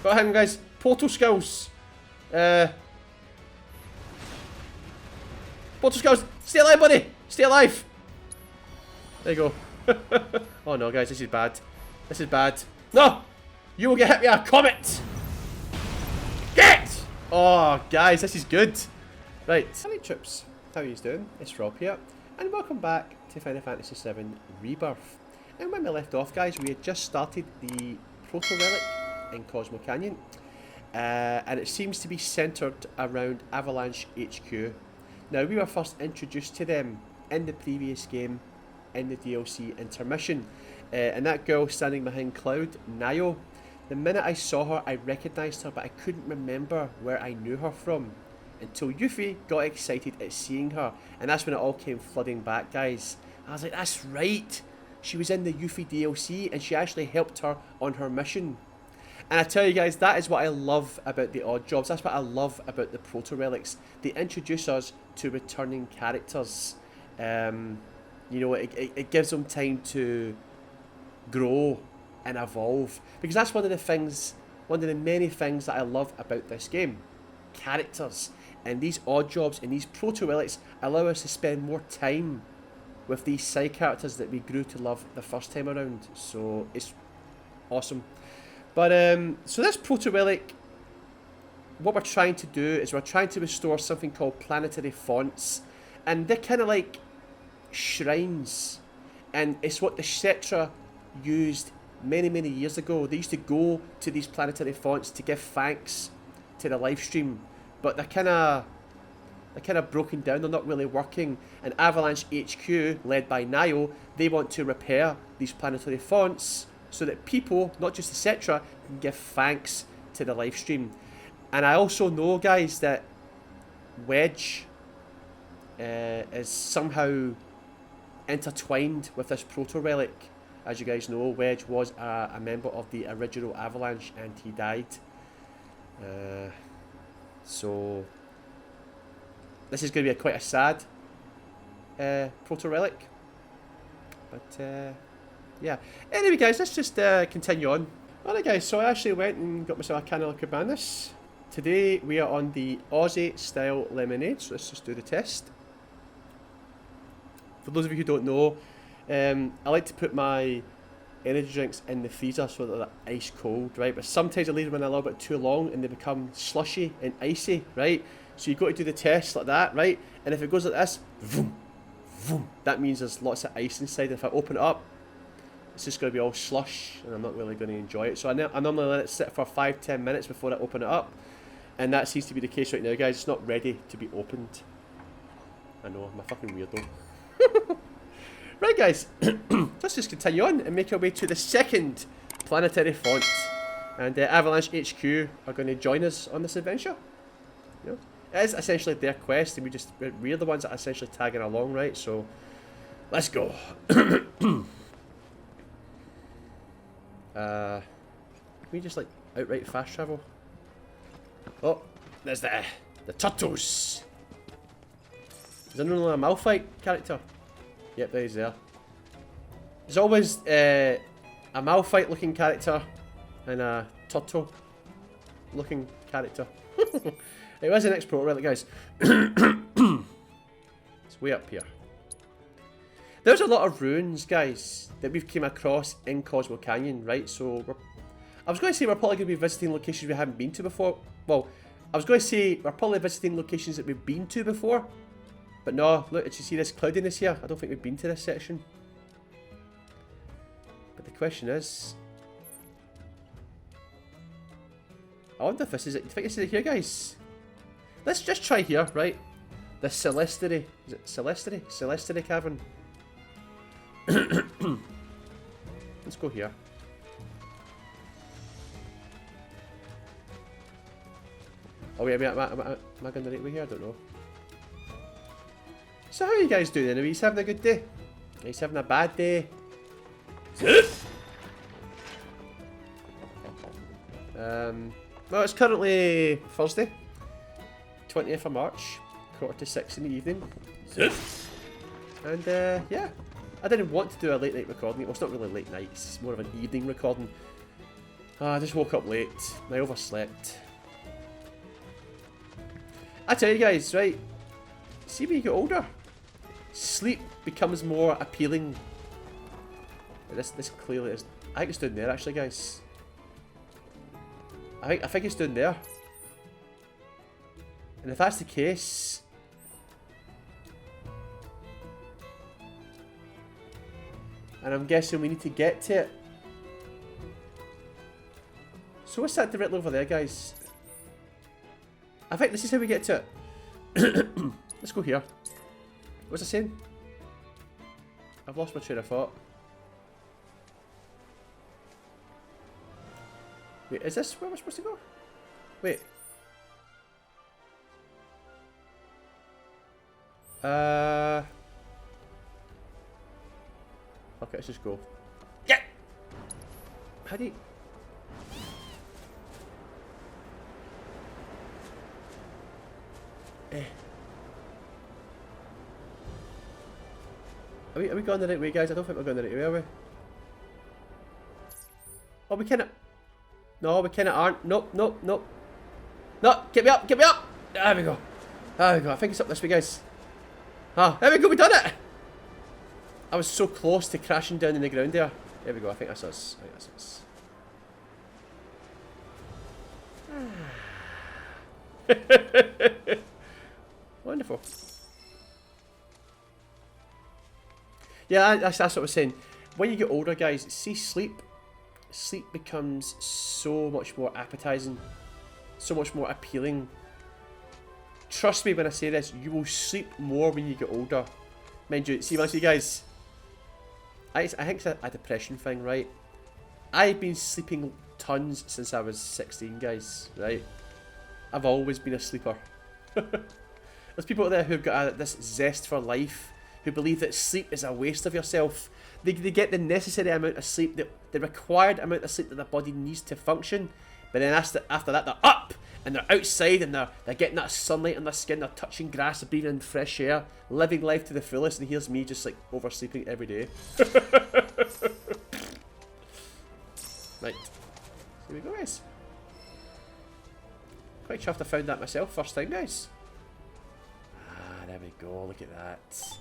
Got him, guys. Portal skills. Portal skills. Stay alive, buddy. Stay alive. There you go. Oh no, guys, this is bad. This is bad. No! You will get hit by a comet! Get! Oh, guys, this is good. Right. Hello, troops. How are you doing? It's Rob here. And welcome back to Final Fantasy VII Rebirth. And when we left off, guys, we had just started the Proto Relic in Cosmo Canyon. And it seems to be centred around Avalanche HQ. Now, we were first introduced to them in the previous game, in the DLC intermission. And that girl standing behind Cloud, Nayo, the minute I saw her, I recognised her, but I couldn't remember where I knew her from. Until Yuffie got excited at seeing her. And that's when it all came flooding back, guys. I was like, that's right. She was in the Yuffie DLC, and she actually helped her on her mission. And I tell you guys, that is what I love about the odd jobs. That's what I love about the Proto Relics. They introduce us to returning characters. You know, it gives them time to grow and evolve. Because that's one of the things, one of the many things that I love about this game. Characters. And these odd jobs and these Proto Relics allow us to spend more time with these side characters that we grew to love the first time around. So it's awesome. But so this Proto Relic, what we're trying to do is we're trying to restore something called planetary fonts, and they're kind of like shrines, and it's what the Cetra used many years ago. They used to go to these planetary fonts to give thanks to the live stream, but they're kind of broken down. They're not really working. And Avalanche HQ, led by Nayo, they want to repair these planetary fonts so that people, not just the Cetra, can give thanks to the live stream. And I also know, guys, that Wedge is somehow intertwined with this Proto Relic. As you guys know, Wedge was a member of the original Avalanche, and he died. So this is going to be quite a sad Proto Relic. But yeah. Anyway, guys, let's just continue on. Alright, guys, so I actually went and got myself a can of Cabanas. Today we are on the Aussie style lemonade, so let's just do the test. For those of you who don't know, I like to put my energy drinks in the freezer so that they're ice cold, right? But sometimes I leave them in a little bit too long and they become slushy and icy, right? So you've got to do the test like that, right? And if it goes like this, vroom, vroom, that means there's lots of ice inside. If I open it up, it's just going to be all slush and I'm not really going to enjoy it. So I normally let it sit for 5-10 minutes before I open it up. And that seems to be the case right now, guys. It's not ready to be opened. I know, I'm a fucking weirdo. Right, guys, let's just continue on and make our way to the second planetary font. And Avalanche HQ are going to join us on this adventure. You know, it is essentially their quest, and we're the ones that are essentially tagging along, right? So, let's go. Can we just, like, outright fast travel? Oh, there's the turtles. Is there only a Malphite character? Yep, there he's there. There's always a Malphite looking character and a turtle looking character. Hey, where's the next Proto Relic, guys? It's way up here. There's a lot of ruins, guys, that we've came across in Cosmo Canyon, right? So I was going to say we're probably going to be visiting locations we haven't been to before. Well, I was going to say we're probably visiting locations that we've been to before. But no, look, did you see this cloudiness here? I don't think we've been to this section. But the question is, I wonder if this is it. Do you think this is it here, guys? Let's just try here, right? The Celestary. Is it Celestary? Celestary Cavern. Let's go here. Oh wait, am I going the right way here? I don't know. So how are you guys doing anyway? He's having a good day? He's having a bad day? Well, it's currently Thursday, 20th of March, 5:45 in the evening. And yeah, I didn't want to do a late night recording. Well, it's not really late night, it's more of an evening recording. Oh, I just woke up late. I overslept. I tell you guys, right? See when you get older, sleep becomes more appealing. This clearly is. I think it's down there actually, guys. I think it's down there. And if that's the case, and I'm guessing we need to get to it. So what's that directly over there, guys? I think this is how we get to it. Let's go here. What's it saying? I've lost my train of thought. Wait, is this where we're supposed to go? Wait. Okay, let's just go. Yeah! How do you... Are we going the right way, guys? I don't think we're going the right way, are we? Oh, we kinda... No, we kinda aren't. Nope, nope, nope. No, get me up, get me up! There we go. There we go. I think it's up this way, guys. Ah, there we go, we done it! I was so close to crashing down in the ground there. There we go, I think that's us. I think that's us. Wonderful. Yeah, that's what I was saying. When you get older, guys, see sleep becomes so much more appetizing, so much more appealing. Trust me when I say this, you will sleep more when you get older. Mind you, see, guys, I think it's a depression thing, right? I've been sleeping tons since I was 16, guys, right? I've always been a sleeper. There's people out there who've got this zest for life, who believe that sleep is a waste of yourself. They get the necessary amount of sleep, the required amount of sleep that their body needs to function, but then after that they're up and they're outside and they're getting that sunlight on their skin, they're touching grass, they're breathing in fresh air, living life to the fullest, and here's me just like oversleeping every day. Right, here we go, guys. Quite chuffed I found that myself first time, guys. Ah, there we go, look at that.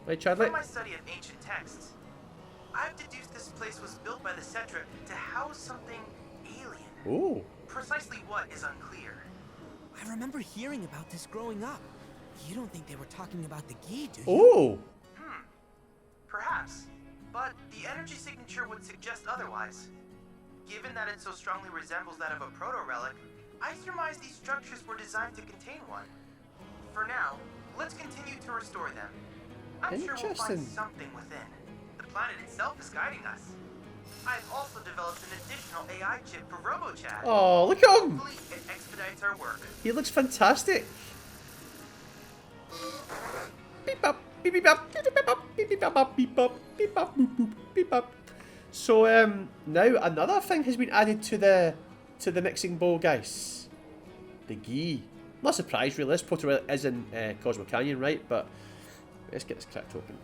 Right, Chadley? From my study of ancient texts, I've deduced this place was built by the Cetra to house something alien. Ooh. Precisely what is unclear. I remember hearing about this growing up. You don't think they were talking about the Gi, do you? Ooh. Perhaps. But the energy signature would suggest otherwise. Given that it so strongly resembles that of a proto-relic, I surmise these structures were designed to contain one. For now, let's continue to restore them. I'm sure we'll find something within. The planet itself is guiding us. I've also developed an additional AI chip for RoboChat. Oh, look at him! Hopefully it expedites our work. He looks fantastic. Beep up, beep beep up, beep beep up, beep beep up, beep up, beep up, boop boop, beep up. So now another thing has been added to the mixing bowl, guys. The Gi. Not surprised really. This proto is in Cosmo Canyon, right? But let's get this cracked open.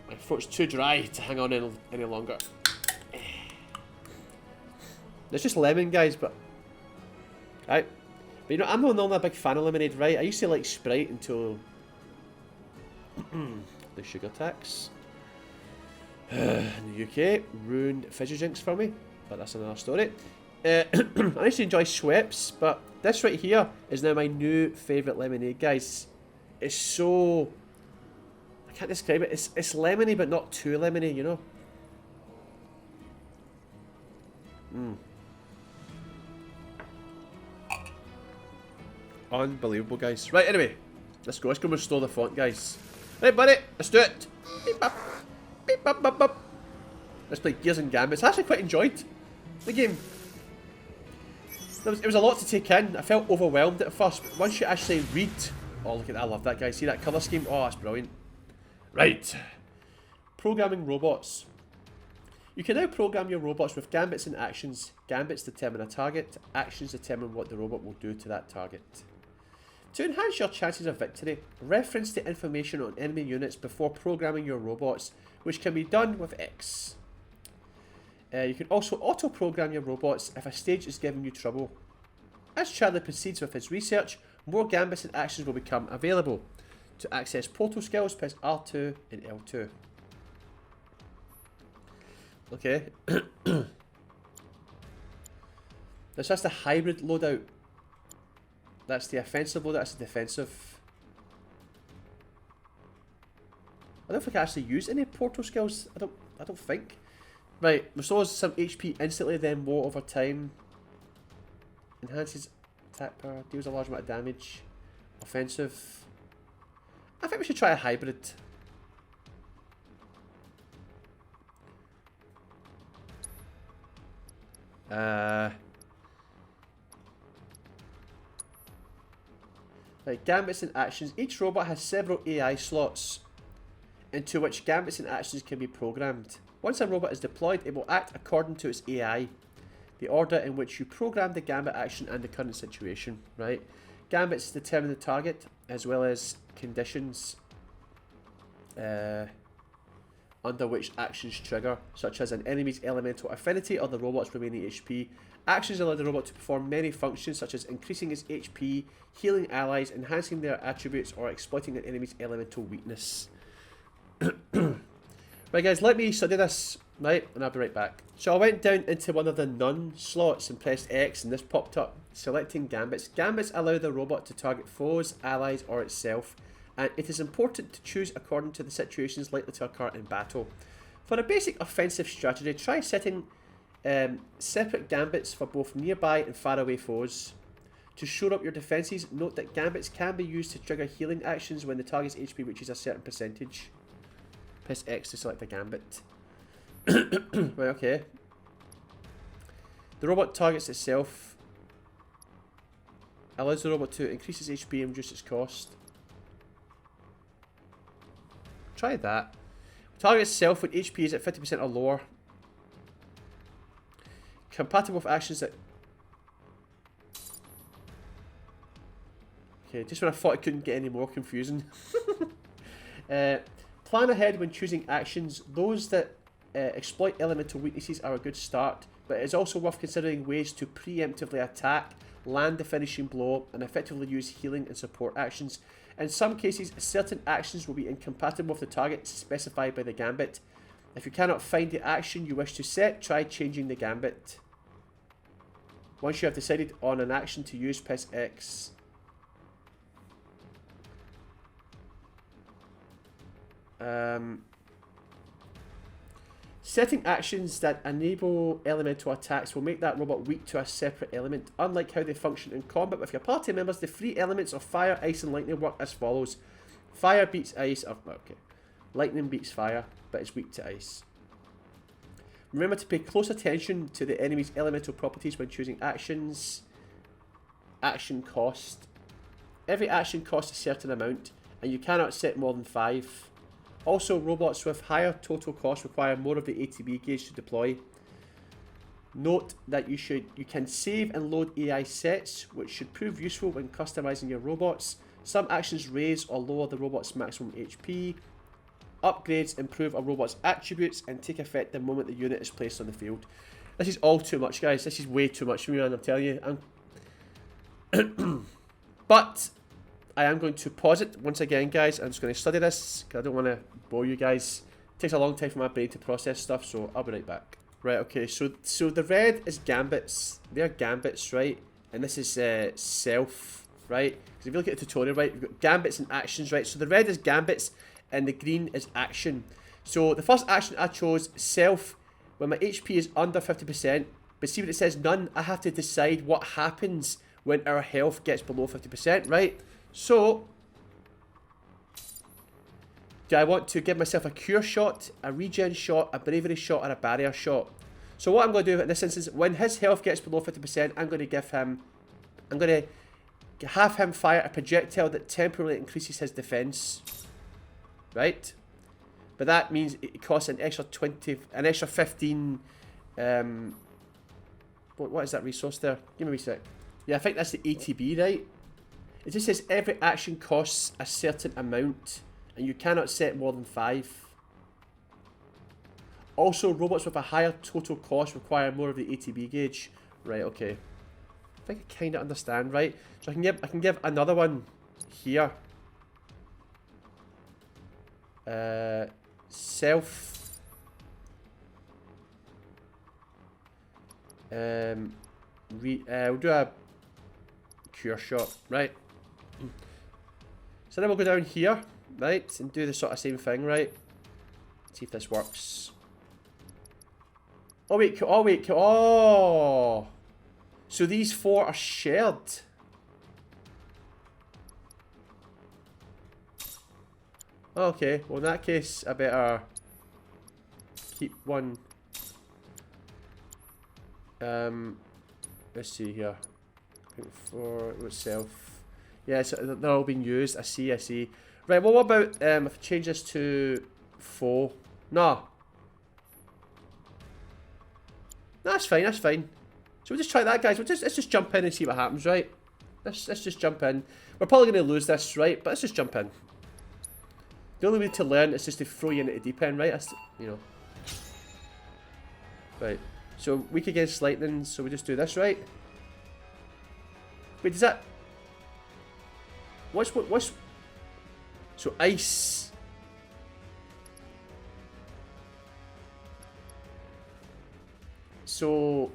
My throat's too dry to hang on any longer. It's just lemon, guys, but... Right. But you know, I'm not normally a big fan of lemonade, right? I used to like Sprite until... the sugar tax. In the UK, ruined fizzy drinks for me. But that's another story. I used to enjoy Schweppes, but this right here is now my new favourite lemonade, guys. It's so... I can't describe it. It's lemony, but not too lemony, you know? Unbelievable, guys. Right, anyway. Let's go. Let's go and restore the font, guys. Right, buddy. Let's do it. Beep up. Beep up, up, up. Let's play Gears and Gambits. I actually quite enjoyed the game. It was a lot to take in. I felt overwhelmed at first, but once you actually read... Oh, look at that. I love that, guys. See that colour scheme? Oh, that's brilliant. Right. Programming robots. You can now program your robots with gambits and actions. Gambits determine a target. Actions determine what the robot will do to that target. To enhance your chances of victory, reference the information on enemy units before programming your robots which can be done with X. You can also auto-program your robots if a stage is giving you trouble. As Charlie proceeds with his research, more gambits and actions will become available. To access portal skills, press R2 and L2. Okay. That's just a hybrid loadout. That's the offensive loadout, that's the defensive. I don't think I actually use any portal skills. I don't think. Right, restores some HP instantly, then more over time. Enhances attack power, deals a large amount of damage. Offensive. I think we should try a hybrid. Right, gambits and actions. Each robot has several AI slots into which gambits and actions can be programmed. Once a robot is deployed, it will act according to its AI. The order in which you program the gambit action and the current situation, right? Gambits determine the target as well as conditions under which actions trigger, such as an enemy's elemental affinity or the robot's remaining HP. Actions allow the robot to perform many functions, such as increasing its HP, healing allies, enhancing their attributes, or exploiting an enemy's elemental weakness. Right guys, let me study this, right, and I'll be right back. So I went down into one of the none slots and pressed X, and this popped up, selecting gambits. Gambits allow the robot to target foes, allies, or itself, and it is important to choose according to the situations likely to occur in battle. For a basic offensive strategy, try setting separate gambits for both nearby and faraway foes. To shore up your defences, note that gambits can be used to trigger healing actions when the target's HP reaches a certain percentage. Press X to select a gambit. Right, okay. The robot targets itself. Allows the robot to increase its HP and reduce its cost. Try that. Targets itself when HP is at 50% or lower. Compatible with actions that... Okay, just when I thought it couldn't get any more confusing. Plan ahead when choosing actions. Those that exploit elemental weaknesses are a good start, but it is also worth considering ways to preemptively attack, land the finishing blow, and effectively use healing and support actions. In some cases, certain actions will be incompatible with the target specified by the gambit. If you cannot find the action you wish to set, try changing the gambit. Once you have decided on an action to use, press X. Setting actions that enable elemental attacks will make that robot weak to a separate element. Unlike how they function in combat with your party members, the three elements of fire, ice, and lightning work as follows. Fire beats ice. Oh, okay. Lightning beats fire, but it's weak to ice. Remember to pay close attention to the enemy's elemental properties when choosing actions. Action cost. Every action costs a certain amount, and you cannot set more than 5. Also, robots with higher total cost require more of the ATB gauge to deploy. Note that you can save and load AI sets, which should prove useful when customizing your robots. Some actions raise or lower the robot's maximum HP. Upgrades improve a robot's attributes and take effect the moment the unit is placed on the field. This is all too much, guys. This is way too much for me, man, I'm telling you. But I am going to pause it once again, guys. I'm just going to study this because I don't want to bore you guys. It takes a long time for my brain to process stuff, so I'll be right back. Right, okay, so the red is gambits. They're gambits, right? And this is self, right? Because if you look at the tutorial, right, we've got gambits and actions, right? So the red is gambits and the green is action. So the first action I chose, self, when my HP is under 50%. But see what it says, none. I have to decide what happens when our health gets below 50%, right? So, do I want to give myself a cure shot, a regen shot, a bravery shot, or a barrier shot? So what I'm going to do in this instance, when his health gets below 50%, I'm going to have him fire a projectile that temporarily increases his defense. Right? But that means it costs an extra 15, what is that resource there? Give me a wee sec. Yeah, I think that's the ATB, right? It just says every action costs a certain amount, and you cannot set more than 5. Also, robots with a higher total cost require more of the ATB gauge. Right, okay. I think I kind of understand, right? So I can give another one here. Self. We'll do a cure shot, right? So then we'll go down here, right, and do the sort of same thing, right? See if this works. Oh wait, oh! So these 4 are shared. Okay, well in that case, I better keep one. Let's see here. 4 itself. Yeah, so they're all being used. I see. Right, well what about if I change this to 4? No. No, that's fine, So we'll just try that, guys. Let's just jump in and see what happens, right? Let's just jump in. We're probably going to lose this, right? But let's just jump in. The only way to learn is just to throw you into the deep end, right? That's, you know. Right. So, weak against lightning, so we just do this, right? Wait, does that... What's... So, ice... So...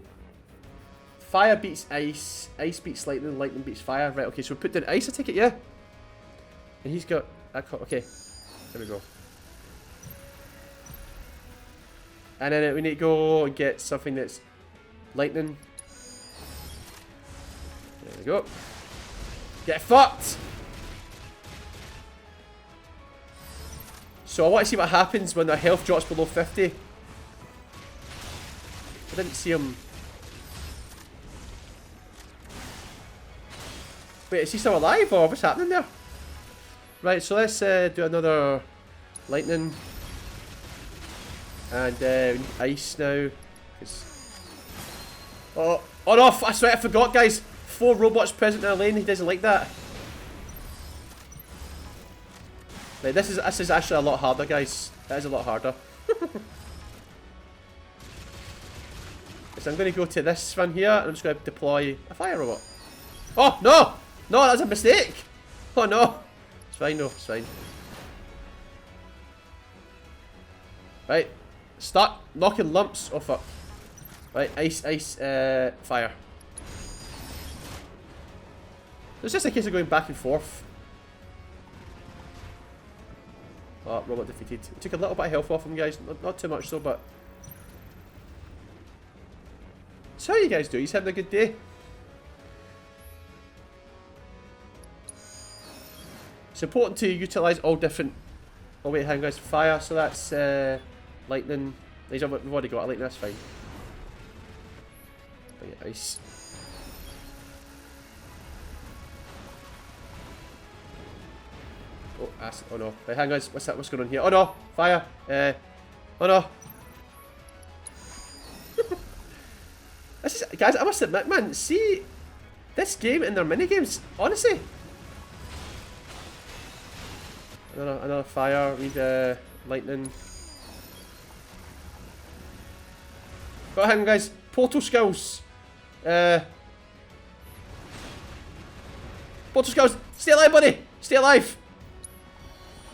Fire beats ice, ice beats lightning, lightning beats fire. Right, okay, so we put down ice, I take it, yeah? And he's got... Okay, there we go. And then we need to go and get something that's lightning. There we go. Get fucked! So I want to see what happens when their health drops below 50. I didn't see him. Wait, is he still alive or what's happening there? Right, so let's do another lightning. And ice now. Oh no! I swear I forgot, guys. 4 robots present in a lane. He doesn't like that. Right, this is actually a lot harder, guys. That is a lot harder. So I'm going to go to this one here, and I'm just going to deploy a fire robot. Oh no! No, that's a mistake. Oh no! It's fine, no, it's fine. Right. Start knocking lumps. Oh fuck. Right, ice, fire. It's just a case of going back and forth. Oh, robot defeated. We took a little bit of health off him, guys. Not too much though, but... So how you guys do? He's having a good day? It's important to utilise all different... Oh wait, hang on guys. Fire, so that's... lightning. We've already got a lightning, that's fine. Oh, yeah, ice. Oh, acid. Oh no. Right, hang on guys. What's that? What's going on here? Oh no! Fire! Oh no! This is, guys, I must admit, man, see this game and their minigames, honestly. Another fire, we need lightning. Go ahead, guys. Portal skills. Portal skills. Stay alive, buddy. Stay alive.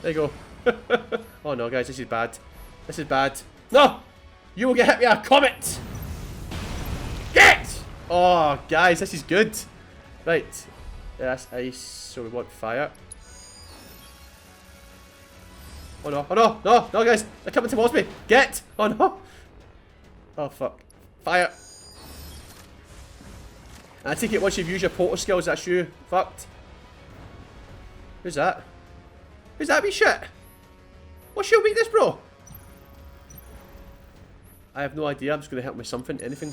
There you go. Oh no, guys, this is bad. This is bad. No! You will get hit by a comet. Get! Oh, guys, this is good. Right. Yeah, that's ice, so we want fire. Oh no, no, guys. They're coming towards me. Get! Oh no. Oh fuck. Fire. I take it once you've used your portal skills, that's you. Fucked. Who's that? Who's that wee shit? What's your weakness, bro? I have no idea. I'm just going to help him with something. Anything.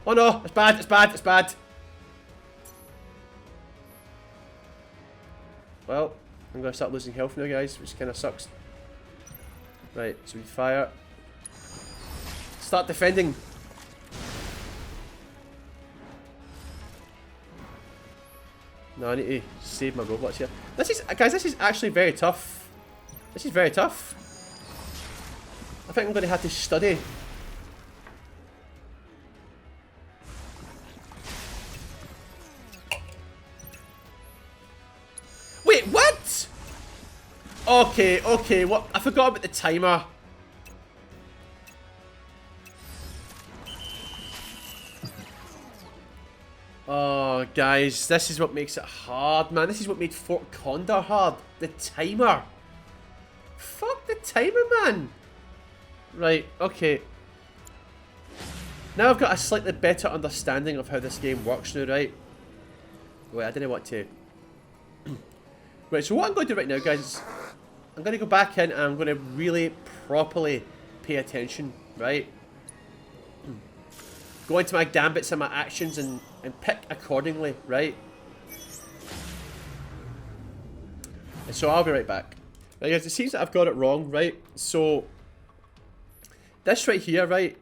Oh no. It's bad. It's bad. It's bad. Well, I'm going to start losing health now, guys, which kind of sucks. Right. So we fire. Start defending. No, I need to save my robots here. This is, guys, this is actually very tough. This is very tough. I think I'm going to have to study. Wait, what? Okay, okay, what? I forgot about the timer. Oh, guys, this is what makes it hard, man. This is what made Fort Condor hard. The timer. Fuck the timer, man. Right, okay. Now I've got a slightly better understanding of how this game works now, right? Wait, I don't know what to... Right, so what I'm going to do right now, guys, I'm going to go back in and I'm going to really properly pay attention, right? Go into my gambits and my actions and pick accordingly, right? And so I'll be right back. Right, guys, it seems that I've got it wrong, right? So, this right here, right?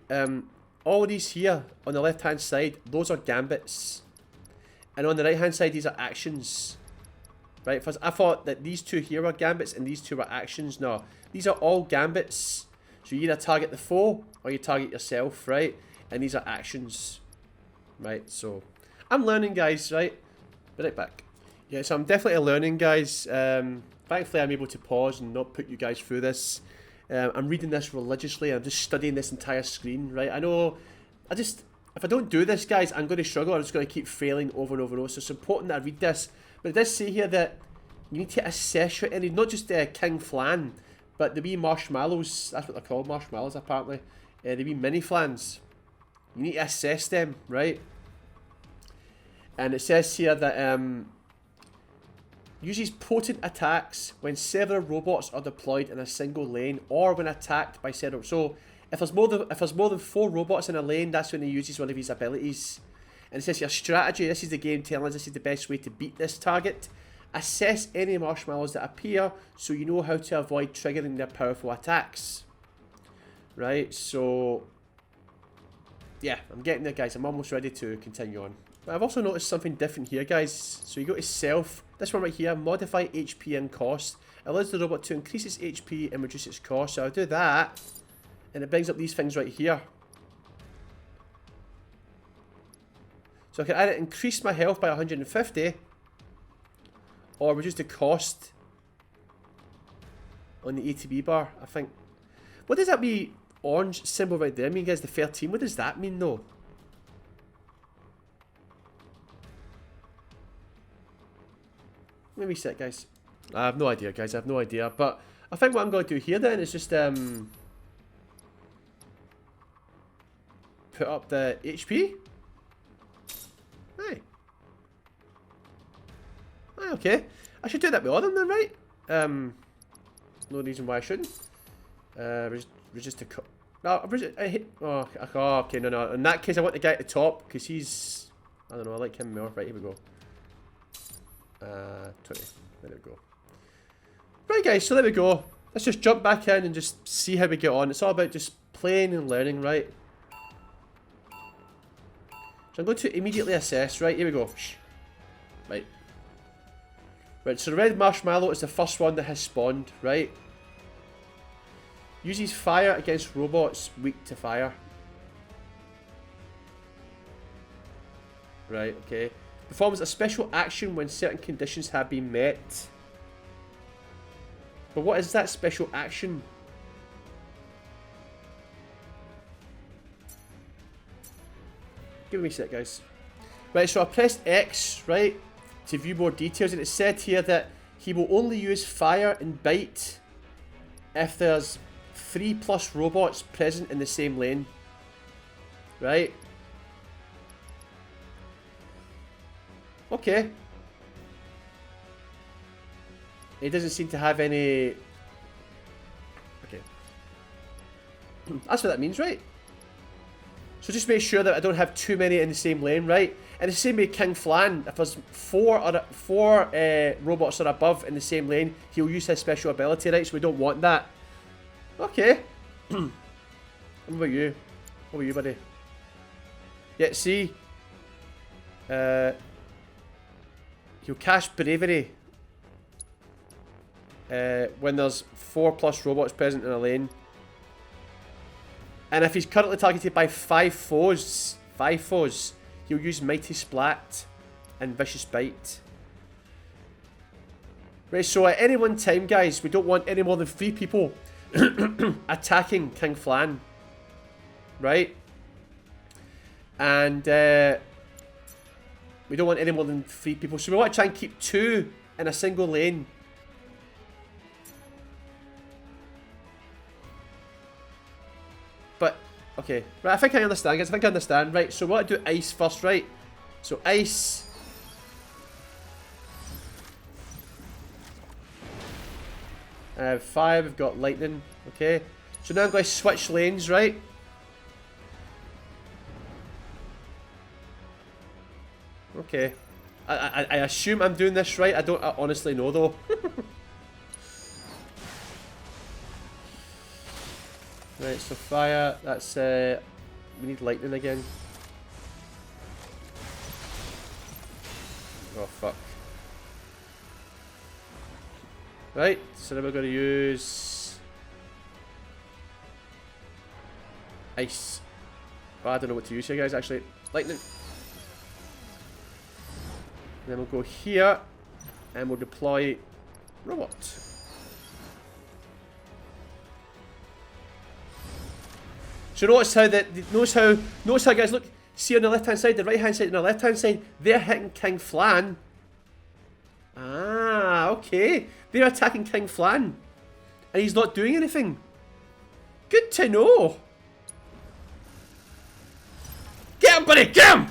All of these here on the left-hand side, those are gambits. And on the right-hand side, these are actions. Right? First, I thought that these two here were gambits and these two were actions. No, these are all gambits. So you either target the foe or you target yourself, right? And these are actions. Right? So, I'm learning, guys, right? Be right back. Yeah, so I'm definitely learning, guys. Thankfully, I'm able to pause and not put you guys through this. I'm reading this religiously. I'm just studying this entire screen, right? I know, if I don't do this, guys, I'm going to struggle. I'm just going to keep failing over and over and over. So it's important that I read this. But it does say here that you need to assess your enemy, not just King Flan, but the wee marshmallows. That's what they're called, marshmallows, apparently. The wee mini flans. You need to assess them, right? And it says here that uses potent attacks when several robots are deployed in a single lane or when attacked by several. So if there's more than 4 robots in a lane, that's when he uses one of his abilities. And it says here, strategy. This is the game telling us this is the best way to beat this target. Assess any marshmallows that appear so you know how to avoid triggering their powerful attacks. Right, so yeah, I'm getting there, guys. I'm almost ready to continue on. But I've also noticed something different here, guys. So you go to self. This one right here, modify HP and cost. It allows the robot to increase its HP and reduce its cost. So I'll do that. And it brings up these things right here. So I can either increase my health by 150 or reduce the cost on the ATB bar, I think. What does that be orange symbol right there mean, guys? The 13? What does that mean, though? Let me reset, guys. I have no idea, guys. I have no idea. But I think what I'm going to do here then is just put up the HP. Hey. Hey, okay. I should do that with all of them then, right? No reason why I shouldn't. Reduce the no, I hit. Oh, okay, no. In that case, I want the guy at the top because he's. I don't know. I like him more. Right, here we go. 20. There we go. Right, guys. So there we go. Let's just jump back in and just see how we get on. It's all about just playing and learning, right? So I'm going to immediately assess. Right, here we go. Right. Right, so the red marshmallow is the first one that has spawned, right? Uses fire against robots weak to fire. Right, okay. Performs a special action when certain conditions have been met. But what is that special action? Give me a sec, guys. Right, so I pressed X, right, to view more details, and it said here that he will only use fire and bite if there's 3+ robots present in the same lane. Right? Okay. It doesn't seem to have any... Okay. That's what that means, right? So just make sure that I don't have too many in the same lane, right? And the same with King Flan. If there's four robots that are above in the same lane, he'll use his special ability, right? So we don't want that. Okay. What about you? What about you, buddy? Yeah, see? He'll cast Bravery when there's 4+ robots present in a lane. And if he's currently targeted by 5 foes, he'll use Mighty Splat and Vicious Bite. Right, so at any one time, guys, we don't want any more than 3 people attacking King Flan. Right? And we don't want any more than 3 people. So we want to try and keep 2 in a single lane. But, okay. Right, I think I understand, guys. I think I understand. Right, so we want to do ice first, right? So ice. 5, we've got lightning. Okay. So now I'm going to switch lanes, right? Okay. I assume I'm doing this right. I honestly know though. Right, so fire, that's we need lightning again. Oh fuck. Right, so then we're gonna use ice. Oh, I don't know what to use here, guys, actually. Lightning. Then we'll go here and we'll deploy robot. So notice how notice how guys, look, see on the left hand side, the right hand side and the left hand side, they're hitting King Flan. Ah, okay. They're attacking King Flan. And he's not doing anything. Good to know. Get him, buddy, get him!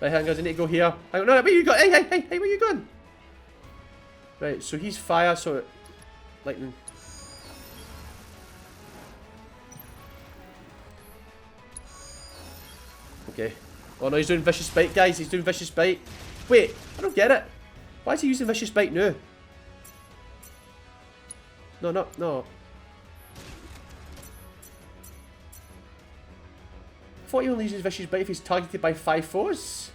Right, hang on, guys, I need to go here. Hang on, no, where you going? Hey, where you going? Right, so he's fire, so lightning. Okay. Oh no, he's doing Vicious Bite, guys. He's doing Vicious Bite. Wait, I don't get it. Why is he using Vicious Bite now? No. I thought he only uses Vicious Bite if he's targeted by 5 foes.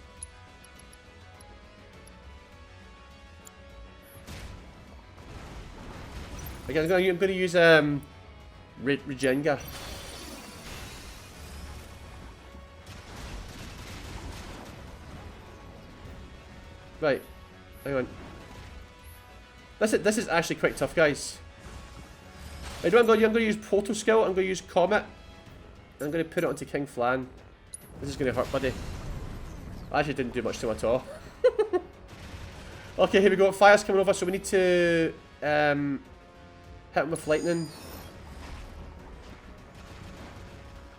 Again, I'm going to use Regenga. Right, hang on. This is actually quite tough, guys. I know I'm going to use Proto Skill. I'm going to use Comet. I'm going to put it onto King Flan. This is going to hurt, buddy. I actually didn't do much to him at all. Okay, here we go. Fire's coming over, so we need to hit him with lightning.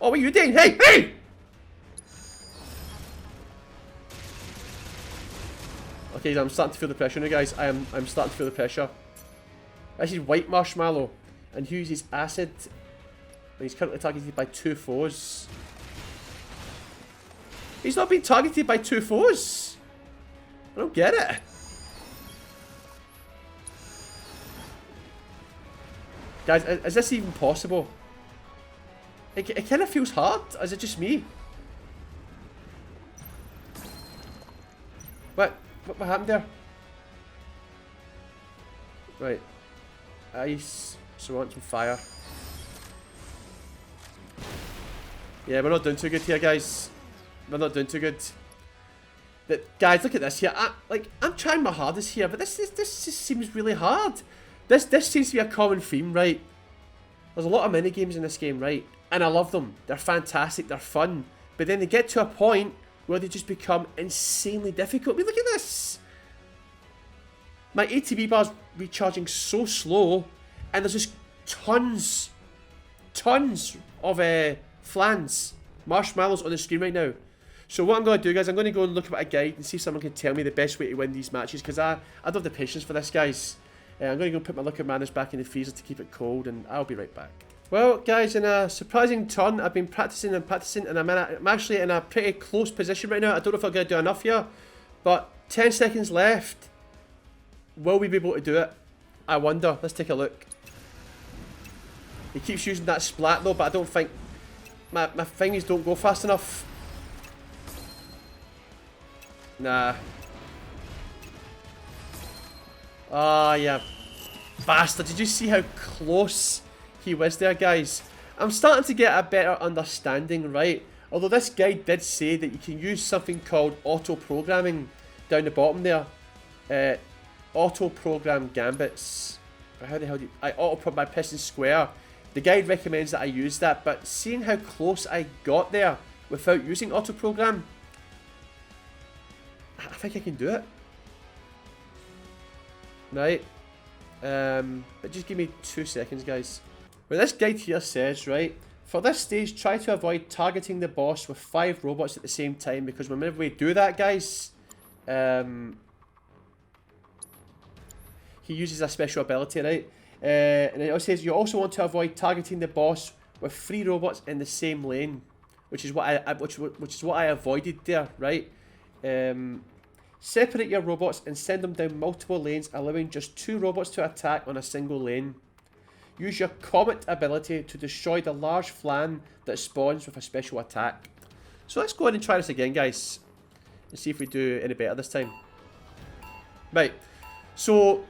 Oh, what are you doing? Hey! Okay, I'm starting to feel the pressure now, guys. I'm starting to feel the pressure. This is White Marshmallow, and he uses acid. And he's currently targeted by 2 foes. He's not being targeted by 2 foes. I don't get it. Guys, is this even possible? It kind of feels hard. Is it just me? What happened there? Right. Ice. So I want some fire. Yeah, we're not doing too good here, guys. We're not doing too good. But guys, look at this here. I'm trying my hardest here, but this just seems really hard. This seems to be a common theme, right? There's a lot of mini games in this game, right? And I love them. They're fantastic. They're fun. But then they get to a point where they just become insanely difficult. I mean, look at this. My ATB bar's recharging so slow, and there's just tons of flans, marshmallows on the screen right now. So what I'm going to do, guys, I'm going to go and look at a guide and see if someone can tell me the best way to win these matches, because I don't have the patience for this, guys. I'm going to go put my liquor manners back in the freezer to keep it cold, and I'll be right back. Well, guys, in a surprising turn, I've been practicing, and I'm actually in a pretty close position right now. I don't know if I'm going to do enough here, but 10 seconds left. Will we be able to do it? I wonder. Let's take a look. He keeps using that splat though, but I don't think my thingies don't go fast enough. Nah. Ah, yeah. bastard. Did you see how close he was there, guys? I'm starting to get a better understanding, right? Although this guide did say that you can use something called auto-programming down the bottom there. Auto-program gambits. Or how the hell do you... I auto-program by pressing square. The guide recommends that I use that, but seeing how close I got there without using auto-program, I think I can do it. Right. But just give me 2 seconds, guys. Well, this guide here says, right, for this stage, try to avoid targeting the boss with 5 robots at the same time, because whenever we do that, guys, he uses a special ability, right? And it also says you also want to avoid targeting the boss with 3 robots in the same lane, which is what I avoided there, right? Separate your robots and send them down multiple lanes, allowing just 2 robots to attack on a single lane. Use your Comet ability to destroy the large flan that spawns with a special attack. So let's go ahead and try this again, guys, and see if we do any better this time. Right. So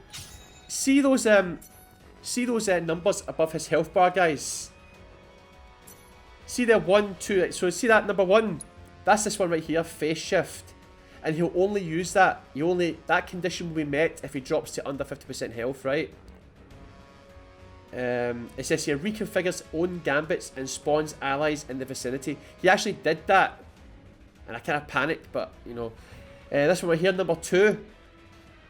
see those numbers above his health bar, guys. See the 1, 2. So see that number 1. That's this one right here, phase shift. And he'll only use that. That condition will be met if he drops to under 50% health, right? It says here, reconfigures own gambits and spawns allies in the vicinity. He actually did that. And I kind of panicked, but, you know. This one right here, number 2.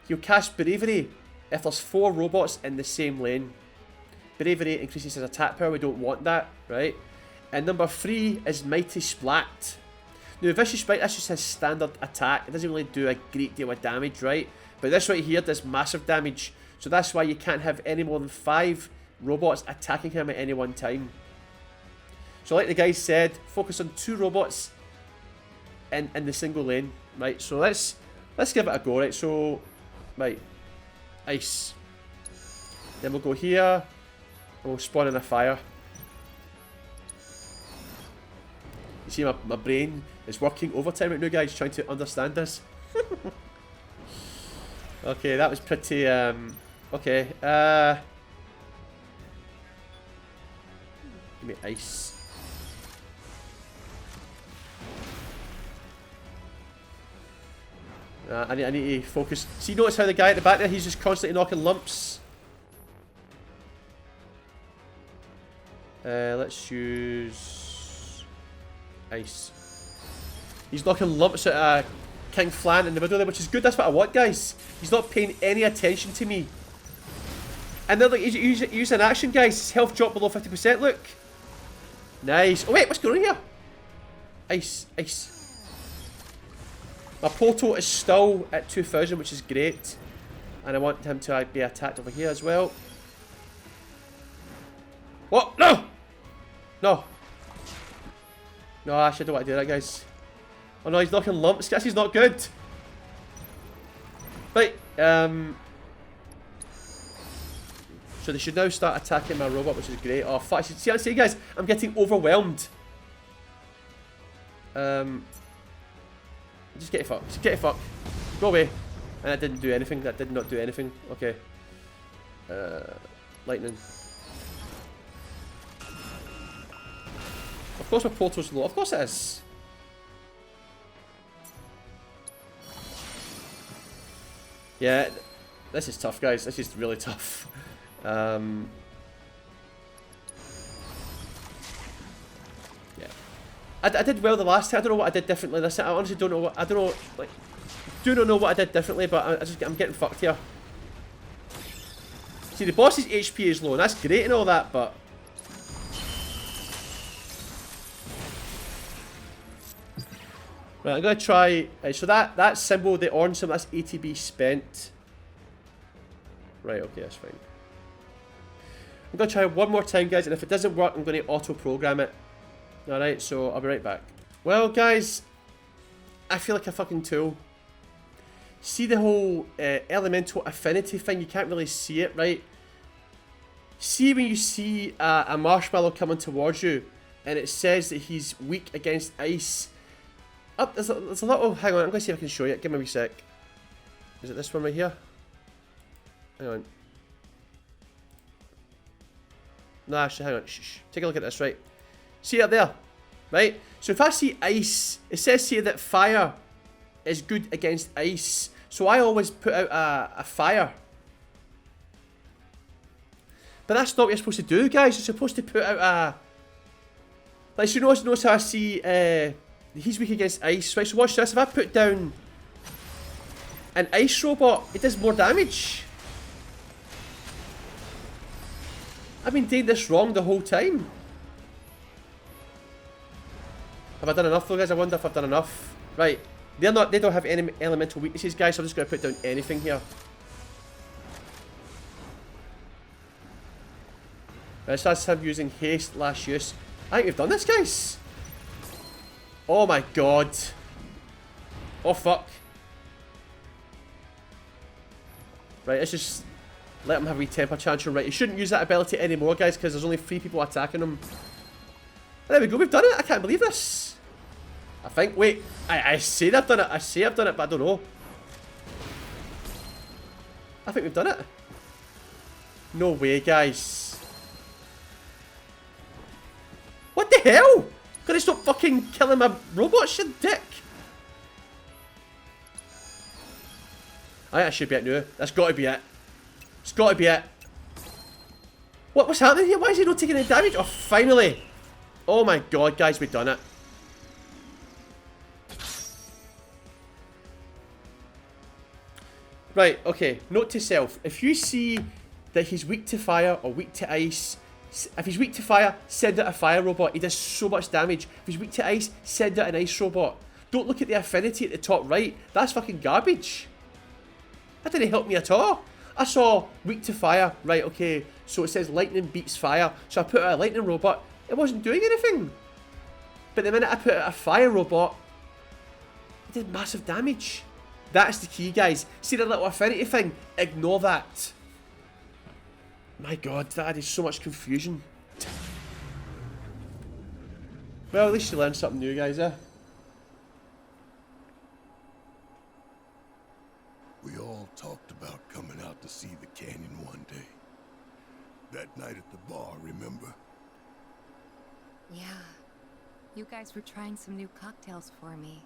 He'll cast Bravery if there's 4 robots in the same lane. Bravery increases his attack power. We don't want that, right? And number 3 is Mighty Splat. Now, Vicious Spite, that's just his standard attack. It doesn't really do a great deal of damage, right? But this right here does massive damage. So that's why you can't have any more than 5 robots attacking him at any one time. So like the guy said, focus on 2 robots in the single lane, right? So let's give it a go, right? So, right, ice. Then we'll go here, and we'll spawn in a fire. You see my brain is working overtime right now, guys, trying to understand this. Okay, that was pretty, okay, give me ice. I need to focus. See, notice how the guy at the back there, he's just constantly knocking lumps. Let's use ice. He's knocking lumps at King Flan in the middle there, which is good. That's what I want, guys. He's not paying any attention to me. And then, like, he's using action, guys. His health dropped below 50%, look. Nice. Oh, wait, what's going on here? Ice, ice. My Poto is still at 2000, which is great. And I want him to be attacked over here as well. What? No! No. No, actually, I don't want to do that, guys. Oh no, he's knocking lumps. Guess he's not good. Right, so they should now start attacking my robot, which is great. Oh, fuck. See what I'm saying, guys? I'm getting overwhelmed. Just get it fucked. Just get it fucked. Go away. And that didn't do anything. That did not do anything. Okay. Lightning. Of course my portal's low. Of course it is. Yeah, this is tough, guys. This is really tough. Yeah. I did well the last time. I don't know what I did differently this time. I honestly don't know what... I don't know... Like, do not know what I did differently, but I'm getting fucked here. See, the boss's HP is low, and that's great and all that, but... Right, I'm going to try... so that symbol, the orange symbol, that's ATB spent. Right, okay, that's fine. I'm going to try one more time, guys, and if it doesn't work, I'm going to auto-program it. Alright, so I'll be right back. Well, guys, I feel like a fucking tool. See the whole elemental affinity thing? You can't really see it, right? See when you see a marshmallow coming towards you, and it says that he's weak against ice. Oh, there's a little... Hang on, I'm going to see if I can show you it. Give me a wee sec. Is it this one right here? Hang on. Nah, actually, hang on. Shh. Take a look at this, right? See up there, right? So if I see ice, it says here that fire is good against ice. So I always put out a fire. But that's not what you're supposed to do, guys. You're supposed to put out a... Like, so notice how I see he's weak against ice, right? So watch this. If I put down an ice robot, it does more damage. I've been doing this wrong the whole time. Have I done enough though, guys? I wonder if I've done enough. Right. They don't have any elemental weaknesses, guys, so I'm just going to put down anything here. Right, so that's him using haste last use. I think we've done this, guys. Oh my god. Oh fuck. Right, let's just let him have a wee temper tantrum. Right, he shouldn't use that ability anymore, guys, because there's only 3 people attacking him. There we go, we've done it. I can't believe this. I think, wait, I say I've done it. I say I've done it, but I don't know. I think we've done it. No way, guys. What the hell? Could I stop fucking killing my robots, you dick? I think that should be it now. That's got to be it. It's got to be it. What's happening here? Why is he not taking any damage? Oh, finally. Oh my god, guys, we've done it. Right, okay. Note to self. If you see that he's weak to fire or weak to ice, if he's weak to fire, send out a fire robot. He does so much damage. If he's weak to ice, send out an ice robot. Don't look at the affinity at the top right. That's fucking garbage. That didn't help me at all. I saw weak to fire. Right, okay. So it says lightning beats fire. So I put out a lightning robot. It wasn't doing anything. But the minute I put out a fire robot, it did massive damage. That's the key, guys. See the little affinity thing? Ignore that. My god, that added so much confusion. Well, at least you learned something new, guys, eh? We all talked about coming out to see the canyon one day. That night at the bar, remember? Yeah. You guys were trying some new cocktails for me.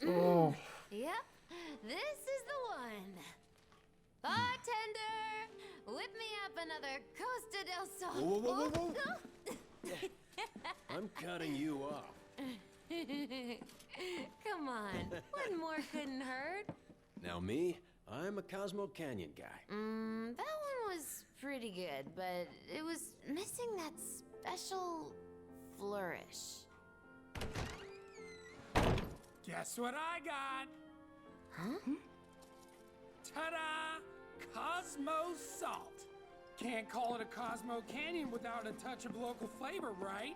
Oh. Yep, this is the one. Bartender, whip me up another Costa del Sol. Whoa, whoa, whoa. I'm cutting you off. Come on, one more couldn't hurt. Now me, I'm a Cosmo Canyon guy. That one was pretty good, but it was missing that special flourish. Guess what I got? Huh? Ta-da! Cosmo Salt. Can't call it a Cosmo Canyon without a touch of local flavor, right?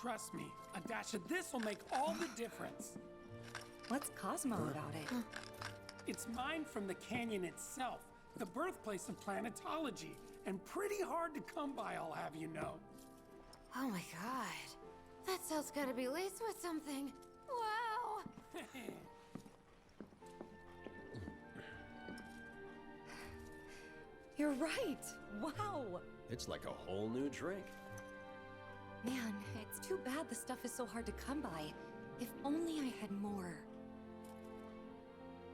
Trust me, a dash of this will make all the difference. What's Cosmo about it? It's mined from the canyon itself, the birthplace of planetology, and pretty hard to come by, I'll have you know. Oh my god. That salt's gotta be laced with something. Wow! You're right. Wow. It's like a whole new drink. Man, it's too bad the stuff is so hard to come by. If only I had more.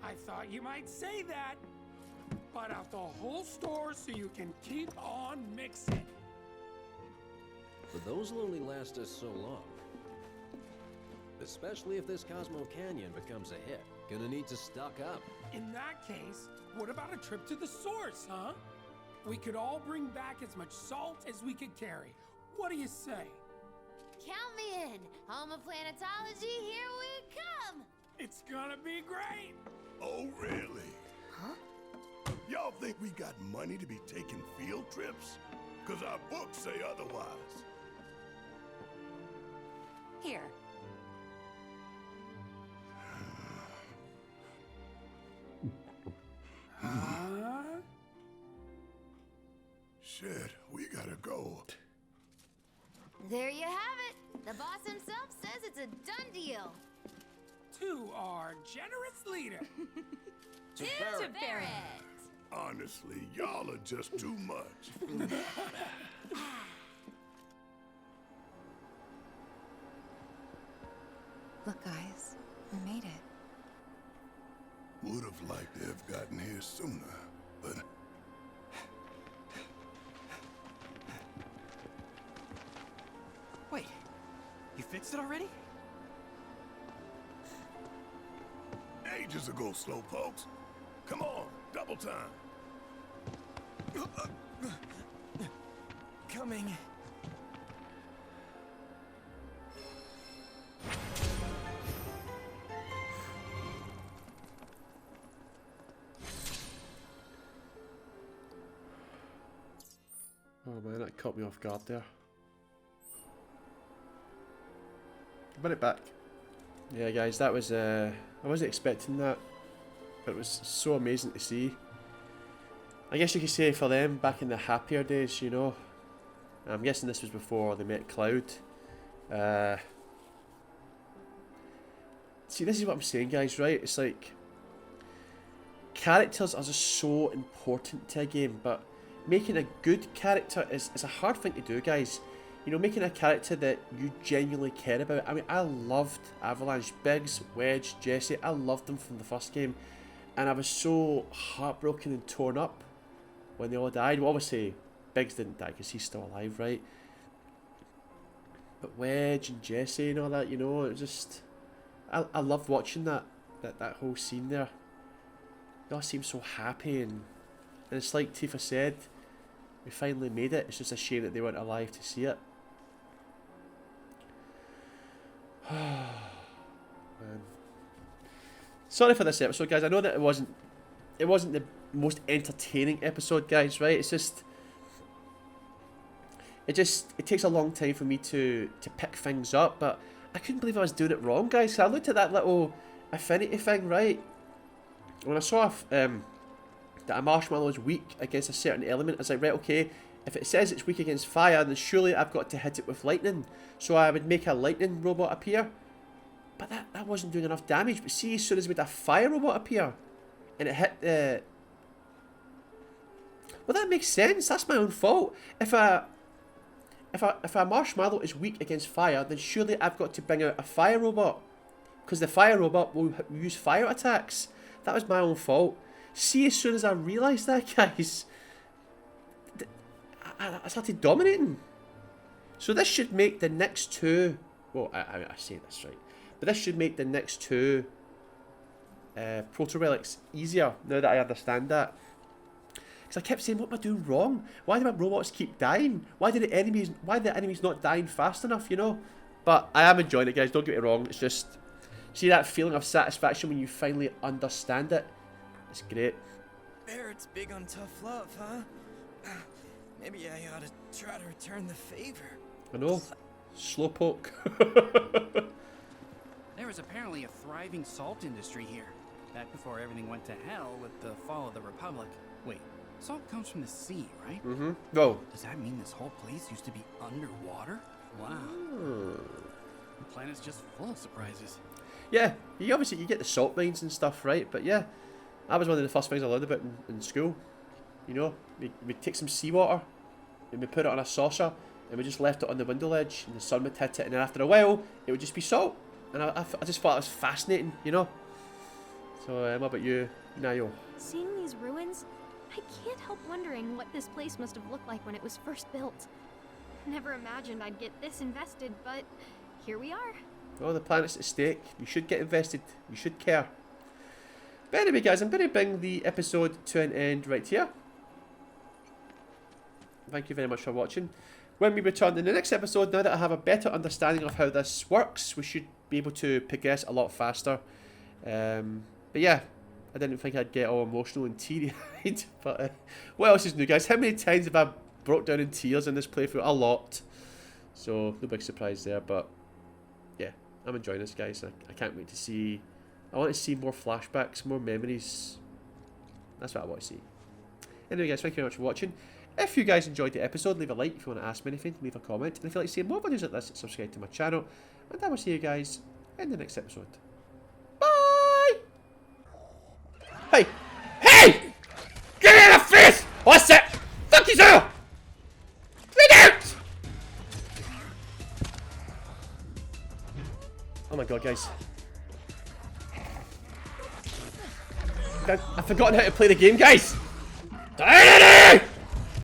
I thought you might say that. Butt out the whole store so you can keep on mixing. But those will only last us so long. Especially if this Cosmo Canyon becomes a hit. Gonna need to stock up. In that case, what about a trip to the source, huh? We could all bring back as much salt as we could carry. What do you say? Count me in. Home of planetology, here we come. It's gonna be great. Oh, really? Huh? Y'all think we got money to be taking field trips? Because our books say otherwise. Here. Huh? Shit, we gotta go. There you have it. The boss himself says it's a done deal. To our generous leader. To To Barrett. Barrett. Honestly, y'all are just too much. Look, guys, we made it. Would have liked to have gotten here sooner, but... Wait, you fixed it already? Ages ago, slowpokes. Come on, double time. Coming. Oh man, that caught me off guard there. Bring it back. Yeah guys, that was I wasn't expecting that, but it was so amazing to see. I guess you could say for them back in the happier days, you know. I'm guessing this was before they met Cloud. See, this is what I'm saying, guys, right? It's like characters are just so important to a game, but making a good character is a hard thing to do, guys. You know, making a character that you genuinely care about. I mean, I loved Avalanche, Biggs, Wedge, Jesse. I loved them from the first game, and I was so heartbroken and torn up when they all died. Well, obviously, Biggs didn't die because he's still alive, right? But Wedge and Jesse and all that, you know, it was just... I loved watching that whole scene there. They all seemed so happy, and it's like Tifa said, we finally made it. It's just a shame that they weren't alive to see it. Man. Sorry for this episode, guys. I know that it wasn't the most entertaining episode, guys, right? It's just it takes a long time for me to pick things up, but I couldn't believe I was doing it wrong, guys. So I looked at that little affinity thing, right? When I saw that a marshmallow is weak against a certain element, I was like, right, okay, if it says it's weak against fire, then surely I've got to hit it with lightning. So I would make a lightning robot appear. But that wasn't doing enough damage. But see, as soon as we made a fire robot appear, and it hit the... Well, that makes sense. That's my own fault. If a marshmallow is weak against fire, then surely I've got to bring out a fire robot. Because the fire robot will use fire attacks. That was my own fault. See, as soon as I realised that, guys, I started dominating. So this should make the next two... Well, I say this right. But this should make the next two proto-relics easier, now that I understand that. Because I kept saying, what am I doing wrong? Why do my robots keep dying? Why are the enemies not dying fast enough, you know? But I am enjoying it, guys, don't get me wrong. It's just... See that feeling of satisfaction when you finally understand it? It's great. Barrett's big on tough love, huh? Maybe I ought to try to return the favor. I know. Slowpoke. There was apparently a thriving salt industry here, back before everything went to hell with the fall of the Republic. Wait, salt comes from the sea, right? Mm-hmm. No. Does that mean this whole place used to be underwater? Wow. The planet's just full of surprises. Yeah, you get the salt mines and stuff, right? But yeah, that was one of the first things I learned about in school. You know, we'd take some seawater and we put it on a saucer and we just left it on the window ledge and the sun would hit it, and then after a while it would just be salt. And I just thought it was fascinating, you know. So what about you, Nayo? Seeing these ruins, I can't help wondering what this place must have looked like when it was first built. Never imagined I'd get this invested, but here we are. Oh, the planet's at stake. You should get invested. You should care. But anyway, guys, I'm going to bring the episode to an end right here. Thank you very much for watching. When we return in the next episode, now that I have a better understanding of how this works, we should be able to progress a lot faster. But yeah, I didn't think I'd get all emotional and teary-eyed. But what else is new, guys? How many times have I broke down in tears in this playthrough? A lot. So, no big surprise there, but yeah, I'm enjoying this, guys. I can't wait to see... I want to see more flashbacks, more memories. That's what I want to see. Anyway, guys, thank you very much for watching. If you guys enjoyed the episode, leave a like. If you want to ask me anything, leave a comment. And if you'd like to see more videos like this, subscribe to my channel. And I will see you guys in the next episode. Bye! Hey! Hey! Get What's it? Fuck you, Zero! Get out! Oh my god, guys. I've forgotten how to play the game, guys! Turn it